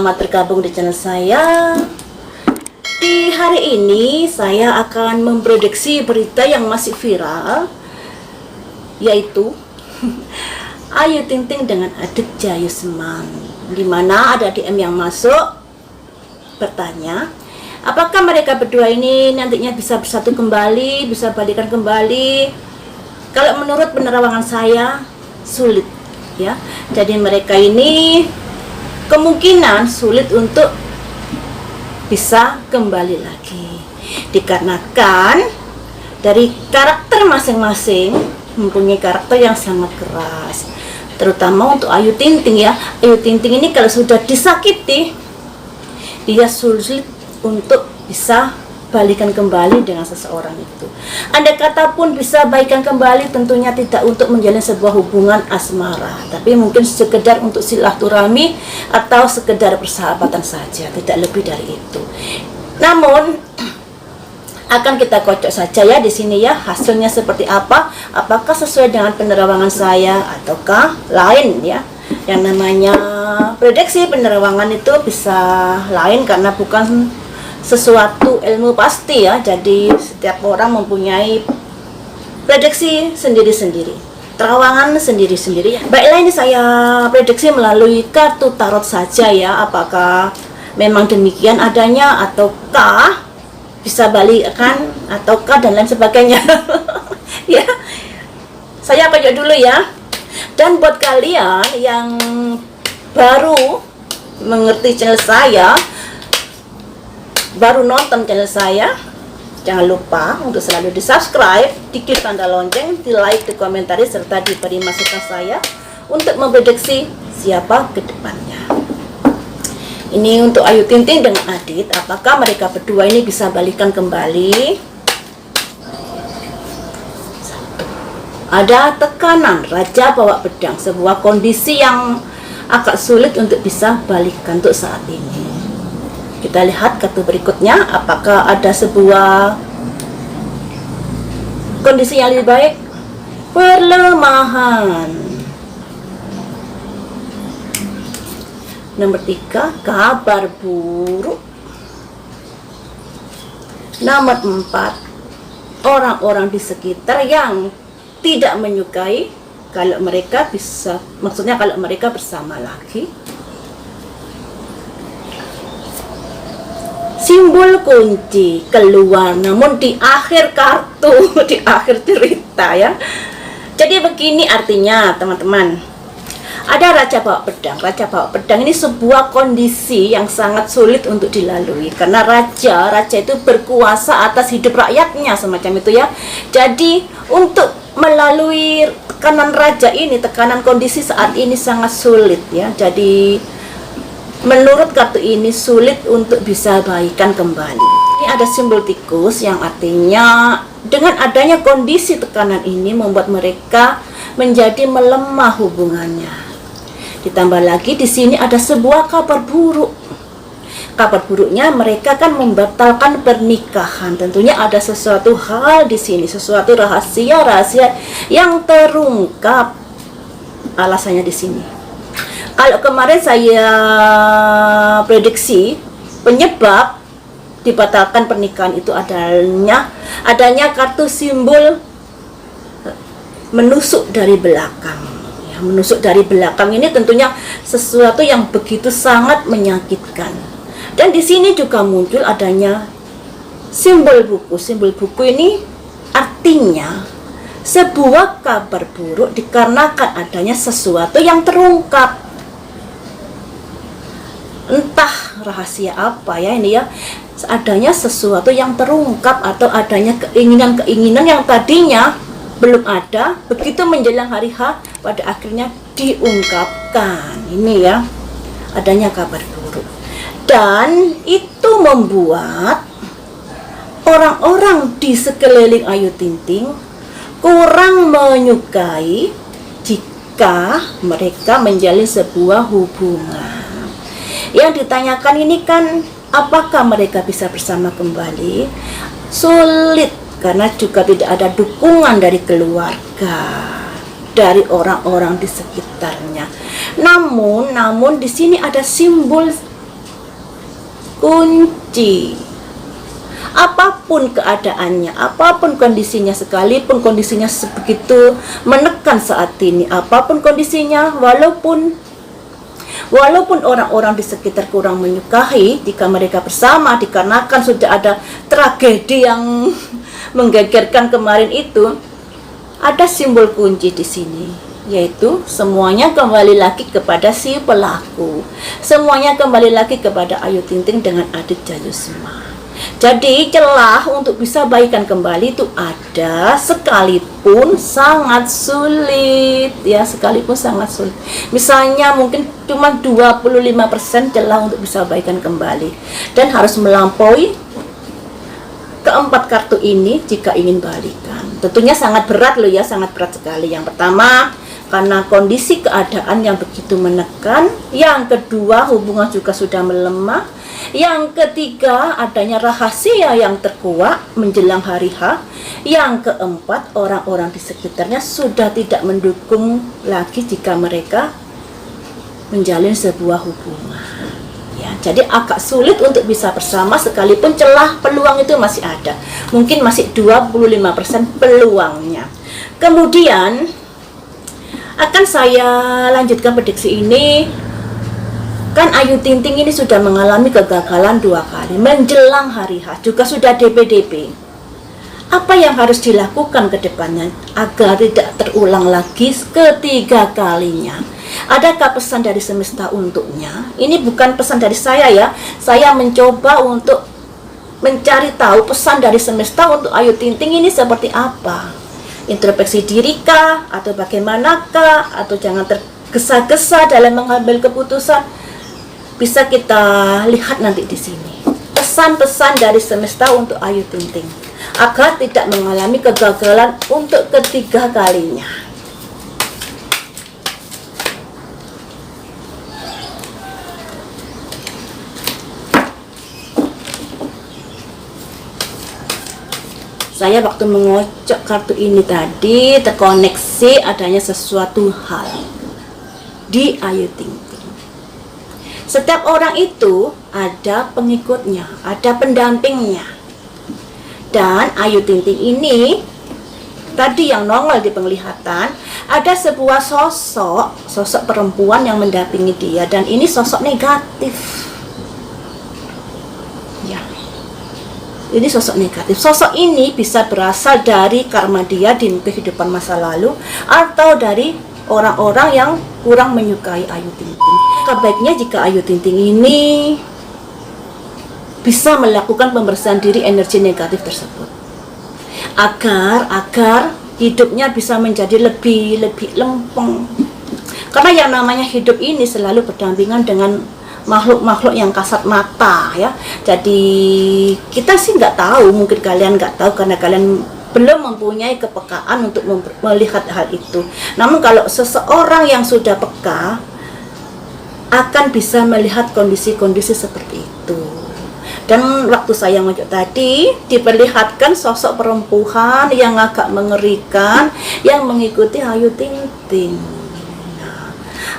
selamat bergabung di channel saya. Di hari ini saya akan memprediksi berita yang masih viral, yaitu Ayu Ting Ting dengan Adit Jayusman, dimana ada DM yang masuk bertanya, apakah mereka berdua ini nantinya bisa bersatu kembali, bisa balikan kembali? Kalau menurut penerawangan saya, sulit ya. Jadi mereka ini kemungkinan sulit untuk bisa kembali lagi, dikarenakan dari karakter masing-masing mempunyai karakter yang sangat keras, terutama untuk Ayu Ting Ting ya. Ayu Ting Ting ini kalau sudah disakiti, dia sulit untuk bisa balikan kembali dengan seseorang itu. Andai kata pun bisa baikan kembali, tentunya tidak untuk menjalin sebuah hubungan asmara, tapi mungkin sekedar untuk silaturahmi atau sekedar persahabatan saja, tidak lebih dari itu. Namun akan kita kocok saja ya di sini ya, hasilnya seperti apa, apakah sesuai dengan penerawangan saya ataukah lain ya. Yang namanya prediksi penerawangan itu bisa lain karena bukan sesuatu ilmu pasti ya. Jadi setiap orang mempunyai prediksi sendiri-sendiri, terawangan sendiri-sendiri. Baiklah, ini saya prediksi melalui kartu tarot saja ya. Apakah memang demikian adanya, ataukah bisa balikan, ataukah dan lain sebagainya. Ya, saya kocok dulu ya. Dan buat kalian yang baru mengerti channel saya, baru nonton channel saya, jangan lupa untuk selalu di subscribe, diklik tanda lonceng, di like, di komentari, serta diberi masukan saya untuk memprediksi siapa ke depannya. Ini untuk Ayu Ting Ting dengan Adit, apakah mereka berdua ini bisa balikan kembali? Ada tekanan Raja bawa pedang, sebuah kondisi yang agak sulit untuk bisa balikan untuk saat ini. Kita lihat kartu berikutnya, apakah ada sebuah kondisi yang lebih baik? Perlemahan. Nomor 3, kabar buruk. Nomor 4, orang-orang di sekitar yang tidak menyukai kalau mereka bisa, maksudnya kalau mereka bersama lagi. Simbol kunci keluar namun di akhir kartu, di akhir cerita ya. Jadi begini artinya teman-teman, ada Raja bawa pedang. Raja bawa pedang ini sebuah kondisi yang sangat sulit untuk dilalui, karena raja itu berkuasa atas hidup rakyatnya, semacam itu ya. Jadi untuk melalui tekanan raja ini, tekanan kondisi saat ini sangat sulit ya. Jadi menurut kartu ini sulit untuk bisa baikan kembali. Ini ada simbol tikus yang artinya dengan adanya kondisi tekanan ini membuat mereka menjadi melemah hubungannya. Ditambah lagi di sini ada sebuah kabar buruk. Kabar buruknya mereka kan membatalkan pernikahan. Tentunya ada sesuatu hal di sini, sesuatu rahasia yang terungkap. Alasannya di sini. Kalau kemarin saya prediksi penyebab dibatalkan pernikahan itu adanya kartu simbol menusuk dari belakang. Ya, menusuk dari belakang ini tentunya sesuatu yang begitu sangat menyakitkan. Dan di sini juga muncul adanya simbol buku. Simbol buku ini artinya sebuah kabar buruk dikarenakan adanya sesuatu yang terungkap. Entah rahasia apa ya ini ya, adanya sesuatu yang terungkap atau adanya keinginan-keinginan yang tadinya belum ada, begitu menjelang hari H pada akhirnya diungkapkan. Ini ya, adanya kabar buruk, dan itu membuat orang-orang di sekeliling Ayu Ting Ting kurang menyukai jika mereka menjalin sebuah hubungan. Yang ditanyakan ini kan, apakah mereka bisa bersama kembali? Sulit, karena juga tidak ada dukungan dari keluarga, dari orang-orang di sekitarnya. Namun di sini ada simbol kunci. Apapun keadaannya, apapun kondisinya, sekalipun kondisinya sebegitu menekan saat ini, apapun kondisinya, walaupun orang-orang di sekitar kurang menyukai, jika mereka bersama dikarenakan sudah ada tragedi yang menggegerkan kemarin itu, ada simbol kunci di sini, yaitu semuanya kembali lagi kepada si pelaku. Semuanya kembali lagi kepada Ayu Ting Ting dengan Adit Jayusma. Jadi celah untuk bisa baikan kembali itu ada, sekalipun sangat sulit ya, sekalipun sangat sulit. Misalnya mungkin cuma 25% celah untuk bisa baikan kembali, dan harus melampaui keempat kartu ini jika ingin balikan. Tentunya sangat berat loh ya, sangat berat sekali. Yang pertama, karena kondisi keadaan yang begitu menekan. Yang kedua, hubungan juga sudah melemah. Yang ketiga, adanya rahasia yang terkuak menjelang hari H. Yang keempat, orang-orang di sekitarnya sudah tidak mendukung lagi jika mereka menjalin sebuah hubungan. Ya, jadi agak sulit untuk bisa bersama, sekalipun celah peluang itu masih ada. Mungkin masih 25% peluangnya. Kemudian akan saya lanjutkan prediksi ini. Kan Ayu Ting Ting ini sudah mengalami kegagalan 2 kali menjelang hari H, juga sudah DP-DP. Apa yang harus dilakukan ke depannya agar tidak terulang lagi ketiga kalinya? Adakah pesan dari semesta untuknya? Ini bukan pesan dari saya ya. Saya mencoba untuk mencari tahu pesan dari semesta untuk Ayu Ting Ting ini seperti apa. Introspeksi diri kah? Atau bagaimanakah? Atau jangan tergesa-gesa dalam mengambil keputusan? Bisa kita lihat nanti di sini. Pesan-pesan dari semesta untuk Ayu Ting Ting agar tidak mengalami kegagalan untuk ketiga kalinya. Saya waktu mengocok kartu ini tadi terkoneksi adanya sesuatu hal di Ayu Ting Ting. Setiap orang itu ada pengikutnya, ada pendampingnya. Dan Ayu Ting Ting ini tadi yang nongol di penglihatan, ada sebuah sosok perempuan yang mendampingi dia, dan ini sosok negatif. Ya. Ini sosok negatif. Sosok ini bisa berasal dari karma dia di kehidupan masa lalu, atau dari orang-orang yang kurang menyukai Ayu Ting Ting. Baiknya jika Ayu Ting Ting ini bisa melakukan pembersihan diri energi negatif tersebut, agar hidupnya bisa menjadi lebih lempeng. Karena yang namanya hidup ini selalu berdampingan dengan makhluk-makhluk yang kasat mata ya. Jadi kita sih nggak tahu, mungkin kalian nggak tahu karena kalian belum mempunyai kepekaan untuk melihat hal itu. Namun kalau seseorang yang sudah peka akan bisa melihat kondisi-kondisi seperti itu. Dan waktu saya ngocok tadi diperlihatkan sosok perempuan yang agak mengerikan yang mengikuti Ayu Ting Ting. Nah,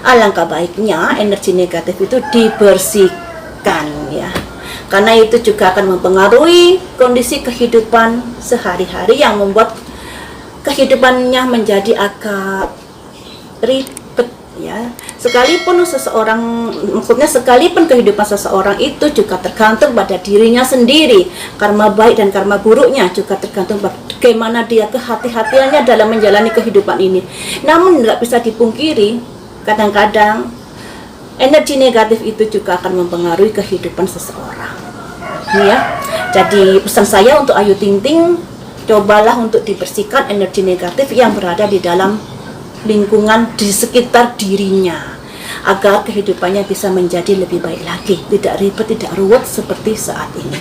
alangkah baiknya energi negatif itu dibersihkan ya. Karena itu juga akan mempengaruhi kondisi kehidupan sehari-hari yang membuat kehidupannya menjadi agak ribet ya. Sekalipun kehidupan seseorang itu juga tergantung pada dirinya sendiri. Karma baik dan karma buruknya juga tergantung bagaimana dia kehati-hatiannya dalam menjalani kehidupan ini. Namun tidak bisa dipungkiri, kadang-kadang energi negatif itu juga akan mempengaruhi kehidupan seseorang. Ya. Jadi pesan saya untuk Ayu Ting Ting, cobalah untuk dibersihkan energi negatif yang berada di dalam lingkungan di sekitar dirinya, agar kehidupannya bisa menjadi lebih baik lagi, tidak ribet, tidak ruwet seperti saat ini.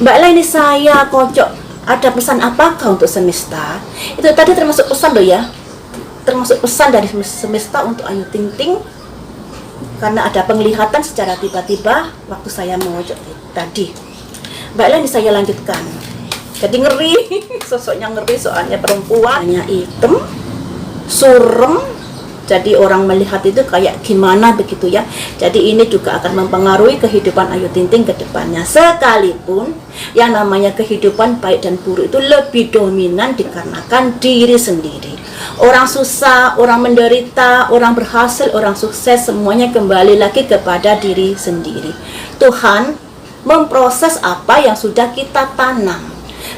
Mbak Ella, ini saya kocok, ada pesan apakah untuk semesta? Itu tadi termasuk pesan loh ya, termasuk pesan dari semesta untuk Ayu Ting Ting, karena ada penglihatan secara tiba-tiba waktu saya mengocok tadi. Mbak Ella, ini saya lanjutkan. Jadi ngeri, sosoknya ngeri, soalnya perempuan, hanya hitam, surem, jadi orang melihat itu kayak gimana begitu ya. Jadi ini juga akan mempengaruhi kehidupan Ayu Ting Ting ke depannya. Sekalipun yang namanya kehidupan baik dan buruk itu lebih dominan dikarenakan diri sendiri. Orang susah, orang menderita, orang berhasil, orang sukses, semuanya kembali lagi kepada diri sendiri. Tuhan memproses apa yang sudah kita tanam.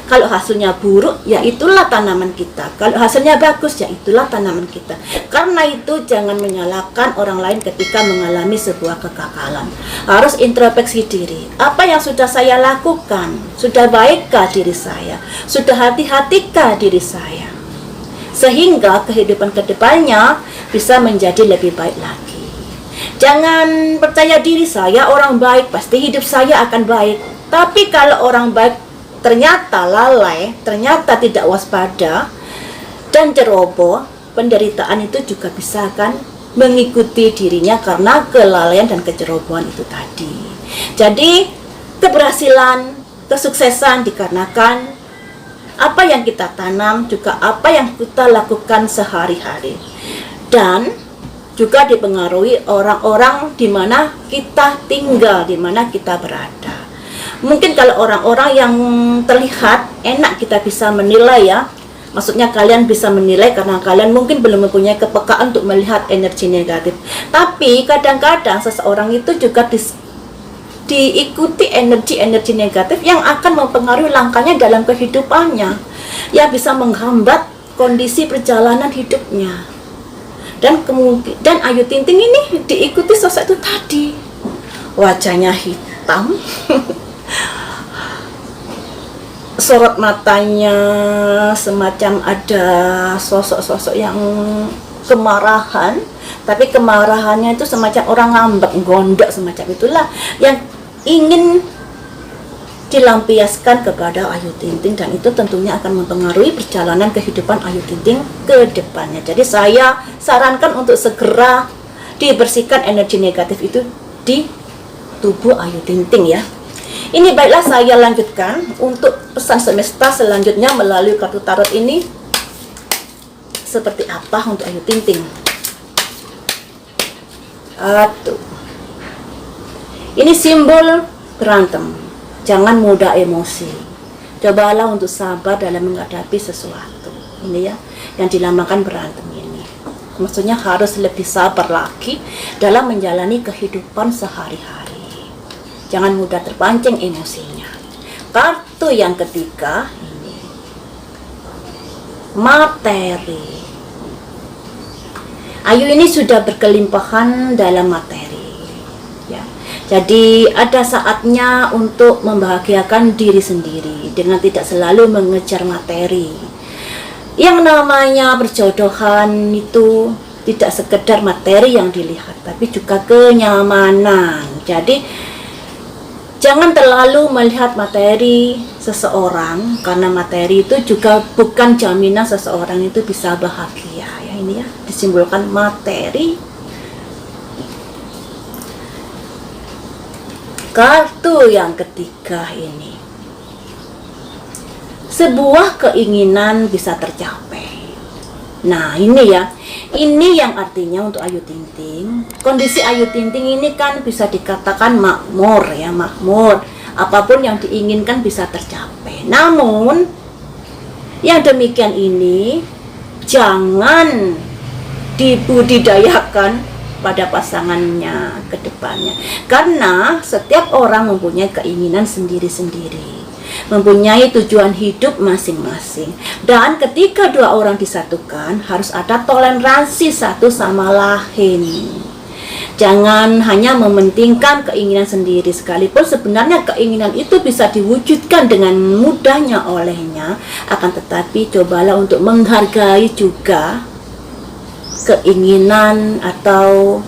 Kalau hasilnya buruk, ya itulah tanaman kita. Kalau hasilnya bagus, ya itulah tanaman kita. Karena itu jangan menyalahkan orang lain ketika mengalami sebuah kegagalan. Harus introspeksi diri. Apa yang sudah saya lakukan? Sudah baikkah diri saya? Sudah hati-hatikah diri saya? Sehingga kehidupan kedepannya bisa menjadi lebih baik lagi. Jangan percaya diri saya orang baik, pasti hidup saya akan baik. Tapi kalau orang baik ternyata lalai, ternyata tidak waspada dan ceroboh, penderitaan itu juga bisa akan mengikuti dirinya karena kelalaian dan kecerobohan itu tadi. Jadi keberhasilan, kesuksesan dikarenakan apa yang kita tanam, juga apa yang kita lakukan sehari-hari, dan juga dipengaruhi orang-orang di mana kita tinggal, di mana kita berada. Mungkin kalau orang-orang yang terlihat enak kita bisa menilai ya. Maksudnya kalian bisa menilai karena kalian mungkin belum mempunyai kepekaan untuk melihat energi negatif. Tapi kadang-kadang seseorang itu juga diikuti energi-energi negatif yang akan mempengaruhi langkahnya dalam kehidupannya. Yang bisa menghambat kondisi perjalanan hidupnya. Dan Ayu Ting Ting ini diikuti sosok itu tadi. Wajahnya hitam. Sorot matanya semacam ada sosok-sosok yang kemarahan, tapi kemarahannya itu semacam orang ngambek, gondok semacam itulah yang ingin dilampiaskan kepada Ayu Ting Ting, dan itu tentunya akan mempengaruhi perjalanan kehidupan Ayu Ting Ting ke depannya. Jadi saya sarankan untuk segera dibersihkan energi negatif itu di tubuh Ayu Ting Ting ya. Ini baiklah saya lanjutkan untuk pesan semesta selanjutnya melalui kartu tarot ini seperti apa untuk Ayu Ting Ting. Ini simbol berantem. Jangan mudah emosi. Cobalah untuk sabar dalam menghadapi sesuatu. Ini ya, yang dinamakan berantem ini. Maksudnya harus lebih sabar lagi dalam menjalani kehidupan sehari-hari. Jangan mudah terpancing emosinya. Kartu yang ketiga ini materi. Ayu ini sudah berkelimpahan dalam materi ya. Jadi ada saatnya untuk membahagiakan diri sendiri dengan tidak selalu mengejar materi. Yang namanya perjodohan itu tidak sekedar materi yang dilihat, tapi juga kenyamanan. Jadi jangan terlalu melihat materi seseorang, karena materi itu juga bukan jaminan seseorang itu bisa bahagia ya. Ini ya disimbolkan materi. Kartu yang ketiga ini, sebuah keinginan bisa tercapai. Nah ini ya, ini yang artinya untuk Ayu Ting Ting, kondisi Ayu Ting Ting ini kan bisa dikatakan makmur ya, makmur. Apapun yang diinginkan bisa tercapai. Namun yang demikian ini jangan dibudidayakan pada pasangannya ke depannya. Karena setiap orang mempunyai keinginan sendiri-sendiri, mempunyai tujuan hidup masing-masing, dan ketika dua orang disatukan harus ada toleransi satu sama lain. Jangan hanya mementingkan keinginan sendiri, sekalipun sebenarnya keinginan itu bisa diwujudkan dengan mudahnya olehnya, akan tetapi cobalah untuk menghargai juga keinginan atau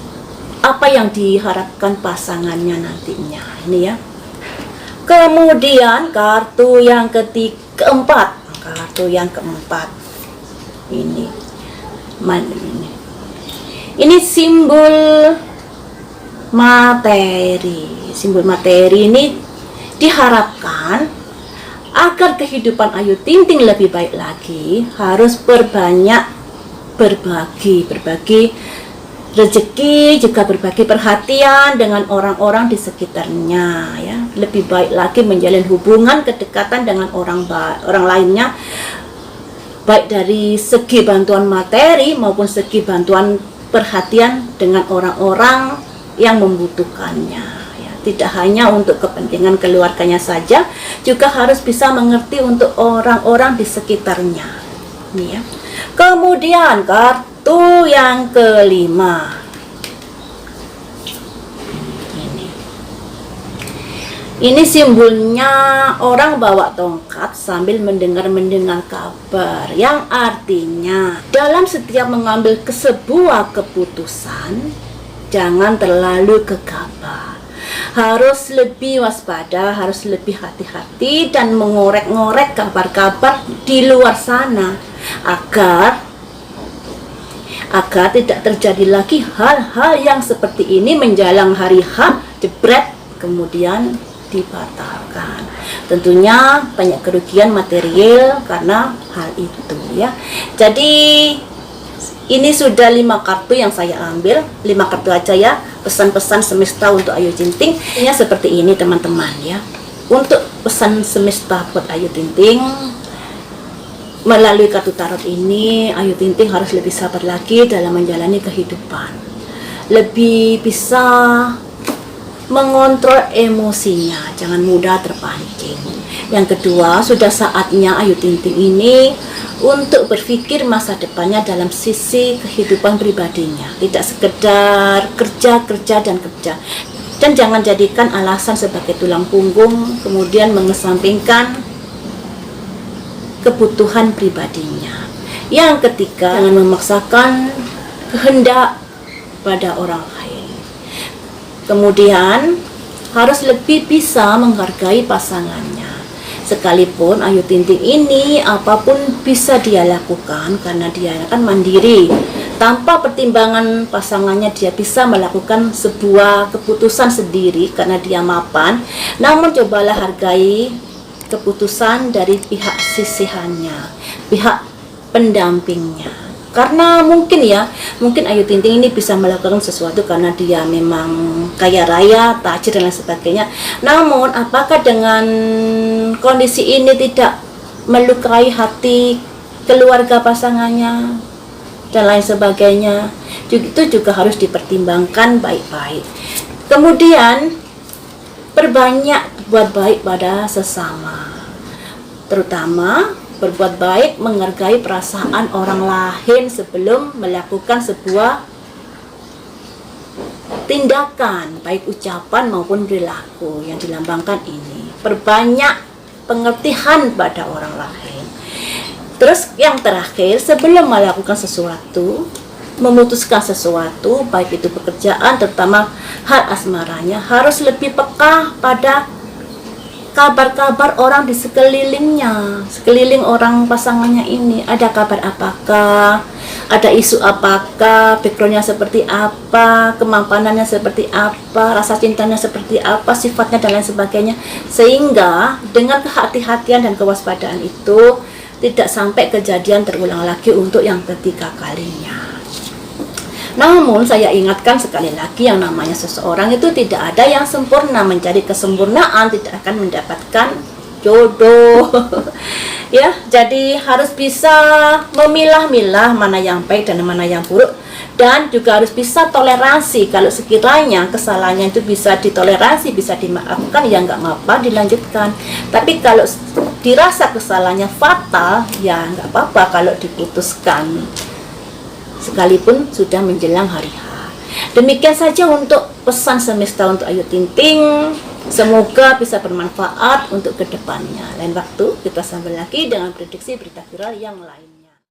apa yang diharapkan pasangannya nantinya. Ini ya. Kemudian kartu yang keempat, ini mana ini? Ini simbol materi. Simbol materi ini diharapkan agar kehidupan Ayu Ting Ting lebih baik lagi, harus berbagi rezeki, juga berbagi perhatian dengan orang-orang di sekitarnya, ya. Lebih baik lagi menjalin hubungan kedekatan dengan orang lainnya, baik dari segi bantuan materi maupun segi bantuan perhatian dengan orang-orang yang membutuhkannya. Tidak hanya untuk kepentingan keluarganya saja, juga harus bisa mengerti untuk orang-orang di sekitarnya. Ini ya. Kemudian kartu yang kelima. Ini simbolnya orang bawa tongkat sambil mendengar kabar, yang artinya dalam setiap mengambil sebuah keputusan, jangan terlalu gegabah. Harus lebih waspada, harus lebih hati-hati dan mengorek-ngorek kabar-kabar di luar sana agar tidak terjadi lagi hal-hal yang seperti ini menjelang hari H, jebret, kemudian dibatalkan. Tentunya banyak kerugian material karena hal itu, ya. Jadi ini sudah 5 kartu yang saya ambil, 5 kartu aja ya, pesan-pesan semesta untuk Ayu Ting Ting. Ini seperti ini teman-teman ya. Untuk pesan semesta buat Ayu Ting Ting, melalui kartu tarot ini, Ayu Ting Ting harus lebih sabar lagi dalam menjalani kehidupan. Lebih bisa mengontrol emosinya, jangan mudah terpancing. Yang kedua, sudah saatnya Ayu Ting Ting ini untuk berpikir masa depannya dalam sisi kehidupan pribadinya, tidak sekedar kerja dan jangan jadikan alasan sebagai tulang punggung kemudian mengesampingkan kebutuhan pribadinya. Yang ketiga, jangan memaksakan kehendak pada orang lain. Kemudian harus lebih bisa menghargai pasangannya. Sekalipun Ayu Ting Ting ini apapun bisa dia lakukan karena dia akan mandiri. Tanpa pertimbangan pasangannya, dia bisa melakukan sebuah keputusan sendiri karena dia mapan. Namun cobalah hargai keputusan dari pihak sisihannya, pihak pendampingnya. Karena mungkin Ayu Ting Ting ini bisa melakukan sesuatu karena dia memang kaya raya, tajir dan lain sebagainya. Namun apakah dengan kondisi ini tidak melukai hati keluarga pasangannya dan lain sebagainya? Itu juga harus dipertimbangkan baik-baik. Kemudian perbanyak buat baik pada sesama, terutama berbuat baik, menghargai perasaan orang lain sebelum melakukan sebuah tindakan, baik ucapan maupun perilaku yang dilambangkan ini. Perbanyak pengertian pada orang lain. Terus yang terakhir, sebelum melakukan sesuatu, memutuskan sesuatu, baik itu pekerjaan, terutama hal asmaranya, harus lebih peka pada kabar-kabar orang di sekelilingnya, sekeliling orang pasangannya ini. Ada kabar apakah, ada isu apakah, backgroundnya seperti apa, kemampanannya seperti apa, rasa cintanya seperti apa, sifatnya dan lain sebagainya. Sehingga dengan kehati-hatian dan kewaspadaan itu tidak sampai kejadian terulang lagi untuk yang ketiga kalinya. Namun saya ingatkan sekali lagi, yang namanya seseorang itu tidak ada yang sempurna. Mencari kesempurnaan tidak akan mendapatkan jodoh. Ya, jadi harus bisa memilah-milah mana yang baik dan mana yang buruk, dan juga harus bisa toleransi. Kalau sekiranya kesalahannya itu bisa ditoleransi, bisa dimaafkan, ya nggak apa-apa, dilanjutkan. Tapi kalau dirasa kesalahannya fatal, ya nggak apa-apa kalau diputuskan, sekalipun sudah menjelang hari H. Demikian saja untuk pesan semesta untuk Ayu Ting Ting. Semoga bisa bermanfaat untuk kedepannya. Lain waktu kita sambung lagi dengan prediksi berita viral yang lain.